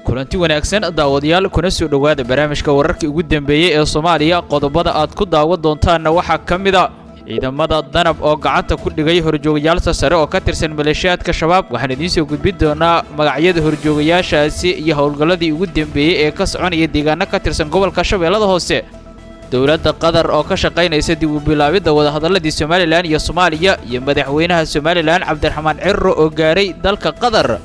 kulanti wanaagsan daawadayaal kuna soo dhawaada barnaamijka wararka ugu dambeeyay ee Soomaaliya qodobada aad ku daawan doontaan waxa kamid ah ciidamada danab oo gacanta ku dhigay horjoogayaal sare oo ka tirsan maleeshiyaadka shabaab waxaan idin soo gudbin doonaa magacyada horjoogayaashaasi iyo howlgaladii ugu dambeeyay ee ka soconaya deegaano ka tirsan gobolka Shabeellada Hoose dawladda Qatar oo ka shaqaynaysa dib u bilaabida wadahadaladii Soomaaliland iyo Soomaaliya iyo madaxweynaha Soomaaliland Cabdiraxmaan Cirro oo gaaray dalka Qatar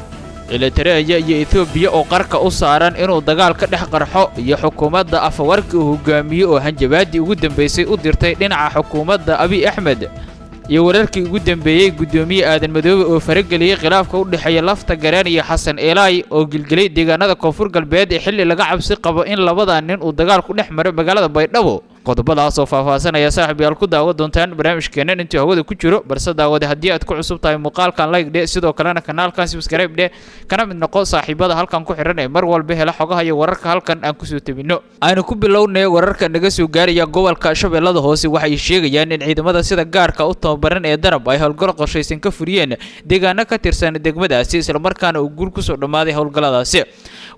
Eritrea iyo Ethiopia oo qarka u saaran inuu dagaal ka dhex qarxo iyo xukuumadda Afwerki uu hogaamiyo oo hanjabaadii ugu dambeysay u dirtay dhinaca xukuumadda Abiy Ahmed iyo wararkii ugu dambeeyay gudoomiye Aadan Madoobe oo farageliyay khilaafka u dhaxeeya lafta garaan iyo Xasan Eelay oo gilgilay deegaanada Koonfur Galbeed ee xilli laga cabsi qabo in labada nin uu dagaal ku dhex maro magaalada Baydhabo qodobadaas oo faahfaahinaya saaxiibayaal ku daawan doontaan barnaamijkeena intii hawada ku jiro balse daawada haddii aad ku cusub tahay muuqaalkan like dhe sidoo kalena kanaalkan subscribe dhe kana mid noqo saaxiibada halkan ku xiran ee mar walba hela xogaha iyo wararka halkan aan ku soo tabino aynu ku bilownay wararka naga soo gaaraya gobolka Shabeellada Hoose waxay sheegayaan in ciidamada sida gaarka u tababaran ee Danab ay howlgal qorshaysan ka furiyeen deegaano ka tirsan degmadaasi isla markaana uu guul ku soo dhamaaday howlgaladaasi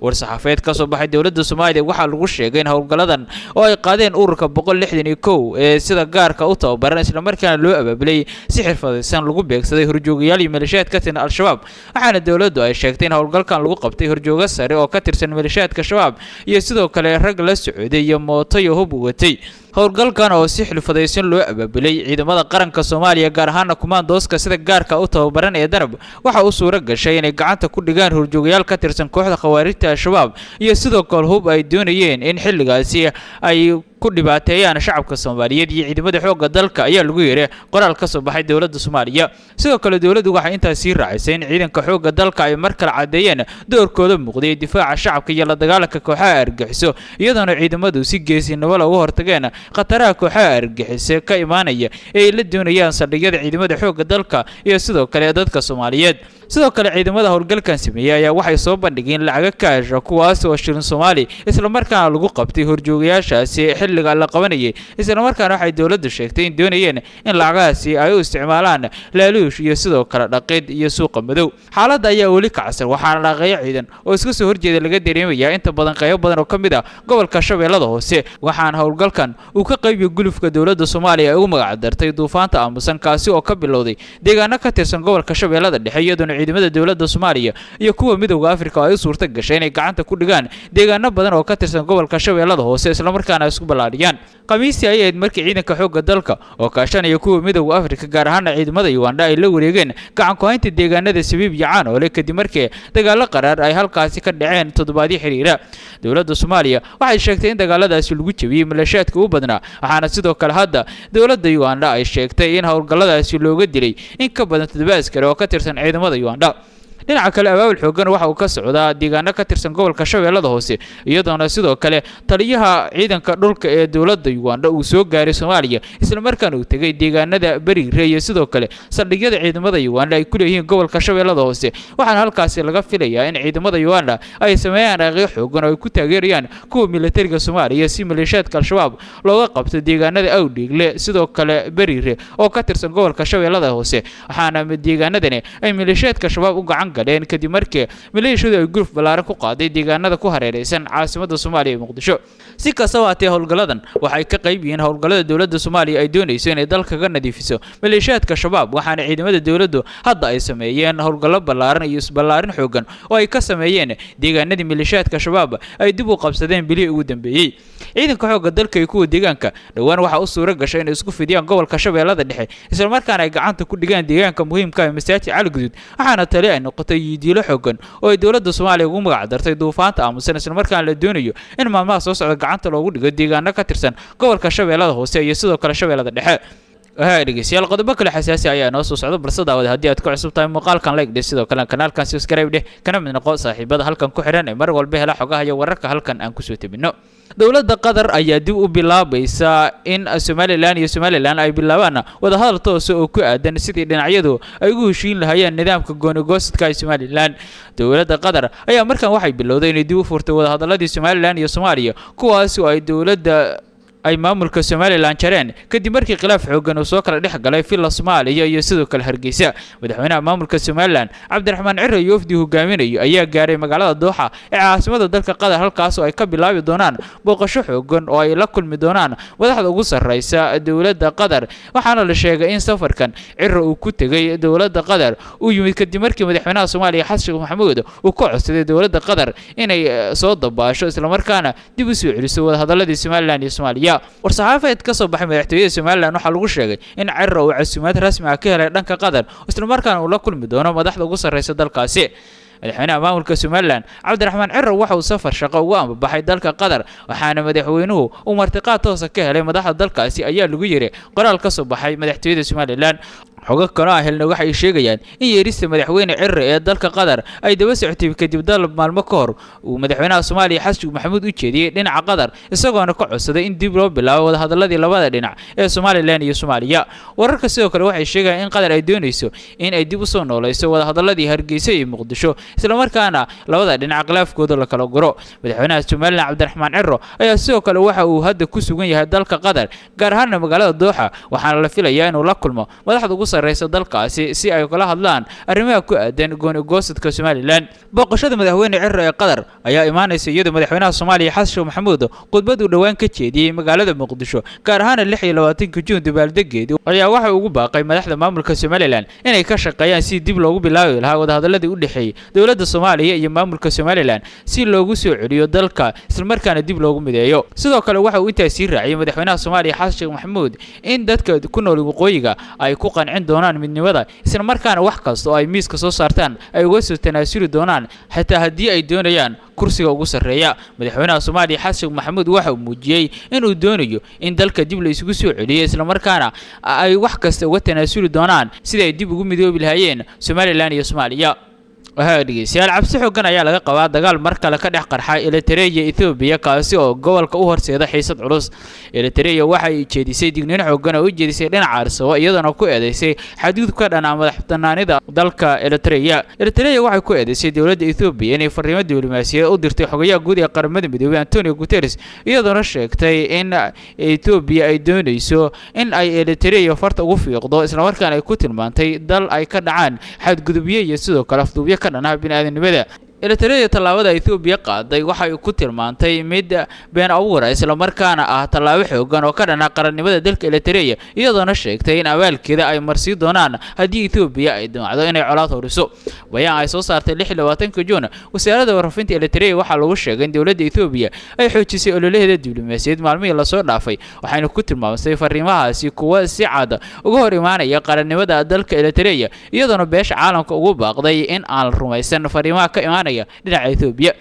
war-saxaafeed ka soo baxay dawladda Soomaaliya waxa lagu sheegay in howlgaladan oo ay qaadeen ururka 161 ee sida gaarka u tababaran isla markaana loo abaabulay si xirfadaysan lagu beegsaday horjoogayaal iyo maleeshiyaad ka tirsan al-shabaab waxaana dawladdu ay sheegtay in howlgalkan lagu qabtay horjooga sare oo ka tirsan maleeshiyaadka shabaab iyo sidoo kale rag la socday iyo mooto iyo hub watay howlgalkan oo si xilfadaysan loo abaabulay ciidamada qaranka Soomaaliya gaar ahaan kumaandooska sida gaarka u tababaran ee Danab waxa uu suura gashay inay gacanta ku dhigaan horjoogayaal ka tirsan kooxda khawaarijta shabaab iyo sidoo kale hub ay doonayeen in xilligaasi ay ku dhibaateeyaan shacabka Soomaaliyeed iyo ciidamada xoogga dalka ayaa lagu yeeray qoraal ka soo baxay dawladda Soomaaliya sidoo kale dawladdu waxay intaas sii raacisay in ciidanka xoogga dalka ay mar kale cadeeyeen doorkooda muuqday difaaca shacabka iyo la dagaalanka kooxaha argagixiso iyadoo ciidamadu si geesinimo leh uga hortageen qataraha kooxaha argagixiso ka imaanaya ee la doonayaan saldhigyada ciidamada xoogga dalka iyo sidoo kale dadka Soomaaliyeed sidoo kale ciidamada howlgalkan sameeyay ayaa waxay soo bandhigeen lacag kaash kuwaas oo shilin Soomaali isla markaana lagu qabtay horjoogayaashaasi xilliga la qabanayay isla markaana waxay dawladdu sheegtay in doonayeen in lacagahaasi ay u isticmaalaan laaluush iyo sidoo kale dhaqid iyo suuqa madow xaaladda ayaa weli kacsan waxaana dhaqayo ciidan oo iska soo horjeeda laga dareemayaa inta badan qayb badan oo kamid ah gobolka Shabeellada Hoose waxaana howlgalkan uu ka qaybiyo gulufka dawladda Soomaaliya ay ugu magac dartay duufaanta aamusan kaasi oo ka bilowday deegaano ka tirsan gobolka Shabeellada Dhexe iyadoo ciidamada dawladda Soomaaliya iyo kuwa midowga Afrika ay suurta gashay inay gacanta ku dhigaan deegaano badan oo ka tirsan gobolka Shabeellada Hoose isla markaana isku balaadhiyaan qamiisii ay ahayd markii ciidanka xoogga dalka oo kaashanaya kuwa midowga Afrika gaar ahaan ciidamada Uganda ay la wareegeen gacan ku haynta deegaanada Sabiib Yacaan oo kadib markii dagaalo qaraar ay halkaasi ka dhaceen toddobaadii xiriira dawladda Soomaaliya waxay sheegtay in dagaaladaasi lagu jabiyay maleeshiyaadka u badnaa waxaana sidoo kale hadda dawladda Uganda ay sheegtay in howlgaladaasi looga dilay in ka badan 7 askari oo ka tirsan ciidamada Uganda dhinaca kale abaabul xoogan waxa uu ka socdaa deegaano ka tirsan gobolka Shabeellada Hoose iyadoo sidoo kale taliyaha ciidanka dhulka ee dawladda Uganda uu soo gaaray Soomaaliya isla markaana uu tagay deegaanada Bariire iyo sidoo kale saldhigyada ciidamada Uganda ay ku leeyihiin gobolka Shabeellada Hoose waxaana halkaasi laga filayaa in ciidamada Uganda ay sameeyaan dhaqaaqyo xoogan oo ay ku taageerayaan kuwa militariga Soomaaliya si maleeshiyaadka al-shabaab looga qabto deegaanada Awdhiigle sidoo kale Bariire oo ka tirsan gobolka Shabeellada Hoose waxaana deegaanadani ay maleeshiyaadka shabaab u gacan galeen kadib markii maleeshiyadu ay guruf balaaran ku qaaday deegaanada ku hareeraysan caasimadda Soomaaliya ee Muqdisho si kastaba ha howlgaladan waxay ka qayb yihiin howlgalada dawladda Soomaaliya ay doonayso inay dalka ka nadiifiso maleeshiyaadka shabaab waxaana ciidamada dawladdu hadda ay sameeyeen howlgalo balaaran iyo isbalaarin xoogan oo ay ka sameeyeen deegaanadii maleeshiyaadka shabaab ay dib u qabsadeen bilii ugu dambeeyay ciidanka xoogga dalka iyo kuwa deegaanka dhawaan waxa uu suura gashay inay isku fidiyaan gobolka Shabeellada Dhexe isla markaana ay gacanta ku dhigaan deegaanka muhiimka ah ee Masaajid Cali Guduud waxaana tali ay noqotay yidiilo xoogan oo ay dawladda Soomaaliya ugu magac dartay duufaanta aamusan isla markaana la doonayo in maalmaha soo socda gacanta loogu dhigo deegaano ka tirsan gobolka Shabeellada Hoose iyo sidoo kale Shabeellada Dhexe dhegeystayaal qodobo kale xasaasi ayaa noo soo socda balse daawada haddii aad ku cusub tahay muuqaalkan like dhe sidoo kale kanaalkan subscribe dhe kana mid noqo saaxiibada halkan ku xiran ee mar walba hela xogaha iyo wararka halkan aan ku soo tabino dawladda Qatar ayaa dib u bilaabaysa in Soomaaliland iyo Somaliland ay bilaabaan wadahadal toos ah oo ku aadan sidii dhinacyadu ay ugu heshiin lahaayeen nidaamka gooni-goosadka ee Somaliland dawladda Qatar ayaa markan waxay bilowday inay dib u furto wadahadaladii Somaliland iyo Soomaaliya kuwaas oo ay dawladda ay maamulka Somaliland jareen kadib markii khilaaf xooggan uu soo kala dhex galay filla Soomaaliya iyo sidoo kale Hargeysa. madaxweynaha maamulka Somaliland Cabdiraxmaan Ciro iyo wafdi hogaaminayo ayaa gaaray magaalada Dooxa ee caasimadda dalka Qatar halkaas oo ay ka bilaabi doonaan booqasho xooggan oo ay la kulmi doonaan madaxda ugu sarreysa dawladda Qatar. waxaana la sheegay in safarkan Ciro uu ku tagay dawladda Qatar uu yimid kadib markii madaxweynaha Soomaaliya Xasan Sheekh Maxamuud uu ka codsaday dawladda Qatar inay soo dabaasho isla markaana dib u soo celiso wadahadaladii Somaliland iyo Soomaaliya. war-saxaafadeed ka soo baxay madaxtooyada Somaliland waxaa lagu sheegay in Ciro uu casuumaad rasmi ah ka helay dhanka Qatar isla markaana uu la kulmi doono madaxda ugu sarreysa dalkaasi. madaxweynaha maamulka Somaliland Cabdiraxmaan Ciro waxa uu safar shaqo ugu ambabaxay dalka Qatar waxaana madaxweynuhu uu martiqaad toos ah ka helay madaxda dalkaasi ayaa lagu yiri qoraal ka soo baxay madaxtooyada Somaliland. xogo kale oo helna waxay sheegayaan in yeerista madaxweyne Ciro ee dalka Qatar ay daba socotay kadib dalab maalmo ka hor uu madaxweynaha Soomaaliya Xasan Sheekh Maxamuud u jeediyay dhinaca Qatar isagoona ka codsaday in dib loo bilaabo wadahadaladii labada dhinac ee Somaliland iyo Soomaaliya. wararka sidoo kale waxay sheegayaan in Qatar ay doonayso in ay dib u soo nooleyso wadahadaladii Hargeysa iyo Muqdisho isla markaana labada dhinac khilaafkooda la kala guro. madaxweynaha Somaliland Cabdiraxmaan Ciro ayaa sidoo kale waxa uu hadda ku sugan yahay dalka Qatar gaar ahaan magaalada Dooxa waxaana la filayaa inuu la kulmo madaxda ugu sarreysa dalkaasi si ay kala hadlaan arrimaha ku aadan go'aan-goosadka Somaliland. booqashada madaxweyne Ciro ee Qatar ayaa imaanaysa iyadoo madaxweynaha Soomaaliya Xasan Sheekh Maxamuud khudbad uu dhawaan ka jeediyay magaalada Muqdisho gaar ahaan 26 Juun dabaaldegeedii ayaa waxa uu ugu baaqay madaxda maamulka Somaliland inay ka shaqeeyaan si dib loogu bilaabi lahaa wadahadaladii u dhaxeeyay dawladda Soomaaliya iyo maamulka Somaliland si loogu soo celiyo dalka isla markaana dib loogu mideeyo. sidoo kale waxa uu intaas sii raaciyay madaxweynaha Soomaaliya Xasan Sheekh Maxamuud in dadka ku nool waqooyiga ay ku qancin doonaan midnimada isla markaana wax kasta oo ay miiska soo saartaan ay uga soo tanaasuli doonaan xitaa haddii ay doonayaan kursiga ugu sarreeya. madaxweynaha Soomaaliya Xasan Sheekh Maxamuud waxa uu muujiyay inuu doonayo in dalka dib la isugu soo celiyo isla markaana ay wax kasta uga tanaasuli doonaan sida ay dib ugu midoobi lahaayeen Somaliland iyo Soomaaliya. dhegeystayaal cabsi xooggan ayaa laga qabaa dagaal mar kale ka dhex qarxay Eritrea iyo Ethiopia kaasi oo gobolka u horseeda xiisad culus. Eritrea waxay jeedisay digniin xooggan oo u jeedisay dhinaca Arsabo iyadoo ku eedeysay xadgudub ka dhan ah madaxbannaanida dalka Eritrea. Eritrea waxay ku eedeysay dawladda Ethiopia inay fariimo diblomaasiyadeed u dirtay xogayaha guud ee qaramada midoobay Antonio Guterres iyadoo sheegtay in Ethiopia ay doonayso in ay Eritrea farta ugu fiiqdo isla markaana ay ku tilmaantay dal ay ka dhacaan xadgudubyo iyo sidoo kale afduubyo ka dhan ah bini'aadanimada. Eritrea tallaabada Ethiopia qaaday waxay ku tilmaantay mid been abuur isla markaana ah tallaabo xooggan oo ka dhan ah qarannimada dalka Eritrea iyadoo sheegtay in abaalkeeda ay marsi doonaan haddii Ethiopia ay doonto inay colaad horiso. bayaan ay soo saartay 26 Juun wasaaradda warfaafinta Eritrea waxa lagu sheegay in dawladda Ethiopia ay xoojisay ololaheeda diblomaasiyadeed maalmihii la soo dhaafay waxayna ku tilmaamtay fariimahaasi kuwa si cad uga hor imaanaya qarannimada dalka Eritrea iyadoo beesha caalamka ugu baaqday in aan rumaysan fariimaha ka imaanaya dhinaca Ethiopia.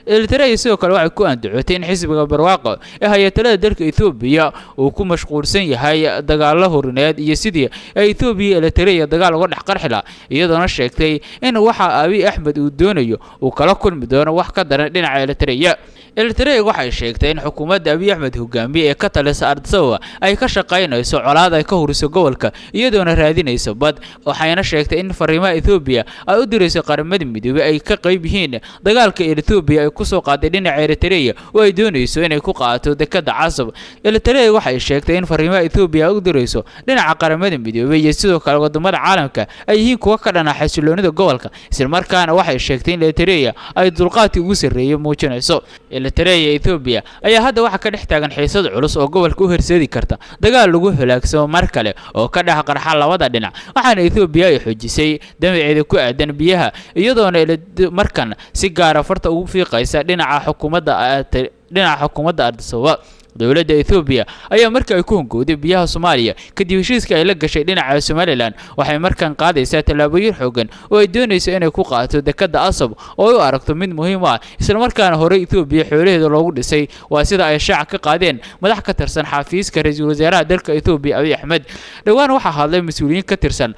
Eritrea sidoo kale waxay ku andacootay in xisbiga barwaaqo ee hay'adaha dalka Ethiopia uu ku mashquulsan yahay dagaalo horineed iyo sidii Ethiopia Eritrea dagaal uga dhex qarxi lahaa iyadoo sheegtay in waxa Abiy Ahmed uu doonayo uu kala kulmi doono wax ka daran dhinaca Eritrea. Eritrea waxay sheegtay in xukuumadda Abiy Ahmed hogaamiye ee ka talisa Addis Ababa ay ka shaqeynayso colaad ay ka horiso gobolka iyadoo raadinayso bad waxayna sheegtay in fariimaha Ethiopia ay u dirayso qaramada midoobay ay ka qayb yihiin dagaalka Ethiopia ay ku soo qaaday dhinaca Eritrea oo ay doonayso inay ku qaato dekada Casab. Eritrea waxay sheegtay in fariimaha Ethiopia u dirayso dhinaca qaramada midoobay iyo sidoo kale wadamada caalamka ay yihiin kuwa ka dhan ah xasiloonida gobolka isla markaana waxay sheegtay in Eritrea ay dulqaadkii ugu sarreeyay muujinayso. Eritrea iyo Ethiopia ayaa hadda waxa ka dhex taagan xiisad culus oo gobolka u horseedi karta dagaal lagu halaagsamo mar kale oo ka dhex qarxa labada dhinac waxaana Ethiopia ay xoojisay damaceeda ku aadan biyaha iyadoo markan si gaar ah farta ugu fiiqaysa dhinaca xukuumadda Addis Ababa. dawladda Ethiopia ayaa markii ay ku hungowday biyaha Soomaaliya kadib heshiiska ay la gashay dhinaca Somaliland waxay markan qaadaysaa tallaabooyin xooggan oo ay doonayso inay ku qaato dekada Asab oo ay u aragto mid muhiim ah isla markaana hore Ethiopia xoolaheeda loogu dhisay waa sida ay shaac ka qaadeen madax ka tirsan xafiiska ra'iisul wasaaraha dalka Ethiopia Abiy Ahmed. dhawaan waxa hadlay mas'uuliyiin ka tirsan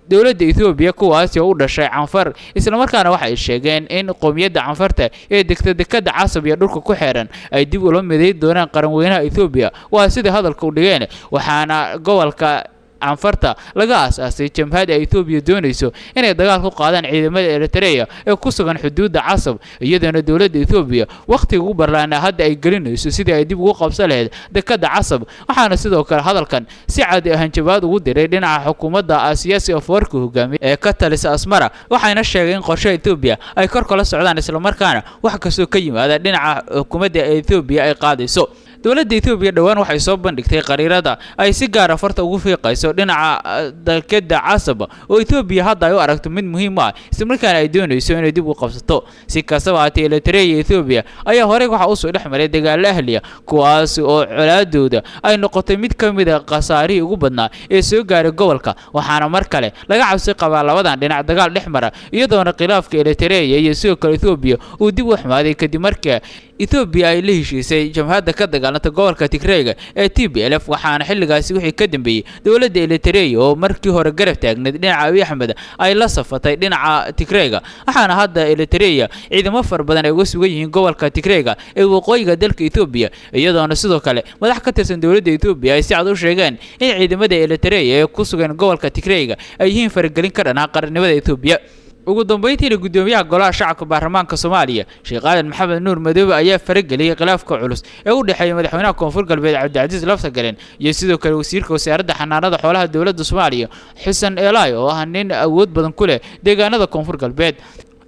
dawladda Ethiopia kuwaas oo u dhashay Canfar isla markaana waxay sheegeen in qoomiyadda Canfarta ee dekada Casab iyo dhulka ku xeeran ay dib ula mideey doonaan qaran weynaha Ethiopia waa sida hadalka u dhigeen waxaana gobolka canfarta laga aasaasay jamhadda Ethiopia doonayso inay dagaal ku qaadaan ciidamada Eritrea ee ku sugan xuduudda Casab iyadoo dowladda Ethiopia waqtiga ugu barlaana hadda ay gelinayso sidii ay dib ugu qabsan lahayd dekedda Casab waxaana sidoo kale hadalkan si cad ah hanjabaad ugu diray dhinaca xukuumadda Asiyaasi Afwerki hogaamiye ee ka talisa Asmara waxayna sheegeen qorshe Ethiopia ay kor kala socdaan isla markaana wax kastoo ka yimaada dhinaca xukuumadda Ethiopia ay qaadayso dowladda Ethiopia dhawaan waxay soo bandhigtay qariirada ay si gaar ah farta ugu fiiqayso dhinaca dekedda Casab oo Ethiopia hadda ay u aragto mid muhiim ah isla markaana ay doonayso inay dib u qabsato si kastaba ha Eritrea iyo Ethiopia ayaa hore waxa uu soo dhexmaray dagaal ahliya kuwaas oo colaadooda ay noqotay mid ka mid ah qasaarihii ugu badnaa ee soo gaaray gobolka waxaana mar kale laga cabsi qabaa labadan dhinac dagaal dhexmara iyadoo khilaafka Eritrea iyo sidoo kale Ethiopia uu dib u xumaaday kadib markii Ethiopia ay la heshiisay jamhadda ka dagaalanta gobolka Tigray ee TPLF waxaana xilligaasi wixii ka dambeeyay dowladda Eritrea oo markii hore garab taagneed dhinaca Abiy Ahmed ay la safatay dhinaca Tigray waxaana hadda Eritrea ciidamo far badan ay uga sugan yihiin gobolka Tigray ee waqooyiga dalka Ethiopia iyadoo sidoo kale madax ka tirsan dowladda Ethiopia ay si cad u sheegeen in ciidamada Eritrea ee ku sugan gobolka Tigray ay yihiin faragelin ka dhan ah qarannimada Ethiopia ugu dambeyntii gudoomiyaha golaha shacabka baarlamaanka Soomaaliya Sheekh Aadan Maxamed Nuur Madoobe ayaa farageliyay khilaafka culus ee u dhaxeeya madaxweynaha Koonfur Galbeed Cabdicasiis Laftagareen iyo sidoo kale wasiirka wasaaradda xanaanada xoolaha dowladda Soomaaliya Xasan Elay oo ah nin awood badan ku leh deegaanada Koonfur Galbeed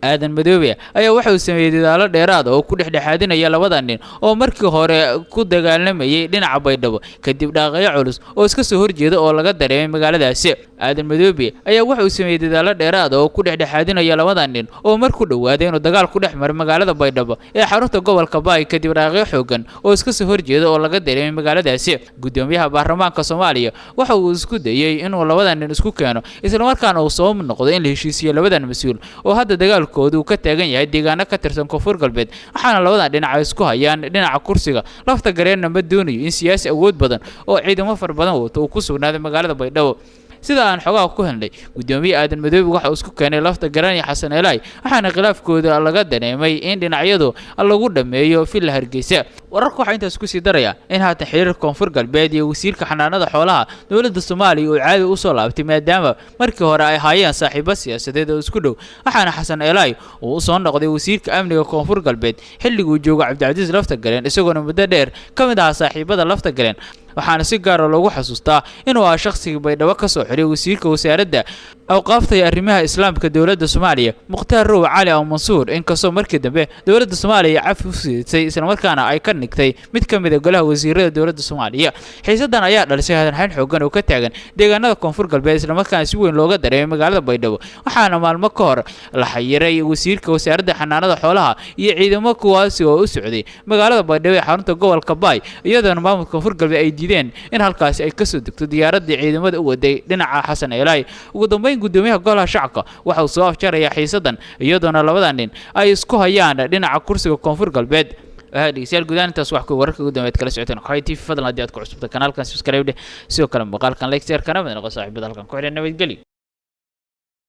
aadan Madoobe ayaa waxa uu sameeyay dadaalo dheeraad ah oo ku dhexdhexaadinaya labada nin oo markii hore ku dagaalamayay dhinaca Baydhabo kadib dhaaqyo culus oo iska soo horjeeda oo laga dareemay magaaladaasi aadan Madoobe ayaa waxa uu sameeyay dadaalo dheeraad ah oo ku dhexdhexaadinaya labada nin oo markuu dhawaaday inuu dagaal ku dhexmaro magaalada Baydhabo ee xarunta gobolka Baay kadib dhaaqyo xooggan oo iska soo horjeeda oo laga dareemay magaaladaasi gudoomiyaha baarlamaanka Soomaaliya waxa uu isku dayay inuu labada nin isku keeno isla markaana uu soo noqdo in la heshiisiyo labadan mas'uul oo hadda dagaal koodu ka taagan yahay deegaano ka tirsan Koonfur Galbeed waxaana labada dhinac isku hayaan dhinaca kursiga Laftagareen ma doonayo in siyaasi awood badan oo ciidamo far badan wato uu ku sugnaado magaalada Baydhabo sida aan xogaha ku helnay gudoomiye aadan Madoobe waxa uu isku keenay Laftagareen iyo Xasan Elay waxaana khilaafkooda laga dareemay in dhinacyadu lagu dhameeyo fil Hargeysa wararku waxa intaas ku sii daraya in haatan xiriirka Koonfur Galbeed iyo wasiirka xanaanada xoolaha dowladda Soomaaliya uu caadi u soo laabtay maadaama markii hore ay hayeen saaxiibo siyaasadeed oo isku dhow waxaana Xasan Elay uu soo noqday wasiirka amniga Koonfur Galbeed xilligii uu joogay Cabdicasiis Laftagareen isagoo muddo dheer kamid ah saaxiibada Laftagareen waxaana si gaar ah loogu xasuustaa inuu ah shakhsiga Baydhabo ka soo xiray wasiirka wasaaradda awqaafta arrimaha islaamka dowladda Soomaaliya Mukhtaar Roow Cali Aw Mansuur inkastoo markii dambe dowladda Soomaaliya cafi u siisay isla markaana ay ka nigtay mid ka mid ah golaha wasiirada dowladda Soomaaliya xiisadan ayaa dhalisay hadan xooggan oo ka taagan deegaanada Koonfur Galbeed isla markaana si weyn looga dareemay magaalada Baydhabo waxaana maalmo ka hor la xayiray wasiirka wasaaradda xanaanada xoolaha iyo ciidamo kuwaas oo u socday magaalada Baydhabo ee xarunta gobolka Baay iyadoo maamulka Koonfur Galbeed ay diideen in halkaas ay ka soo degto diyaaradda ciidamada u waday dhinaca Xasan Elay ugu dambeyn gudoomiyaha golaha shacabka waxa uu soo afjaraya xiisadan iyadoo labada nin ay isku hayaan dhinaca kursiga Koonfur Galbeed dhegeystayaal gudahaan intaas wax ku wararka ugu dambeeyay kala socoteen TV fadlan haddii aad ku cusubta kanaalkan subscribe sidoo kale muuqaalkan like share kana mid noqo saaxiibada halkan ku xidhan nabadgelyo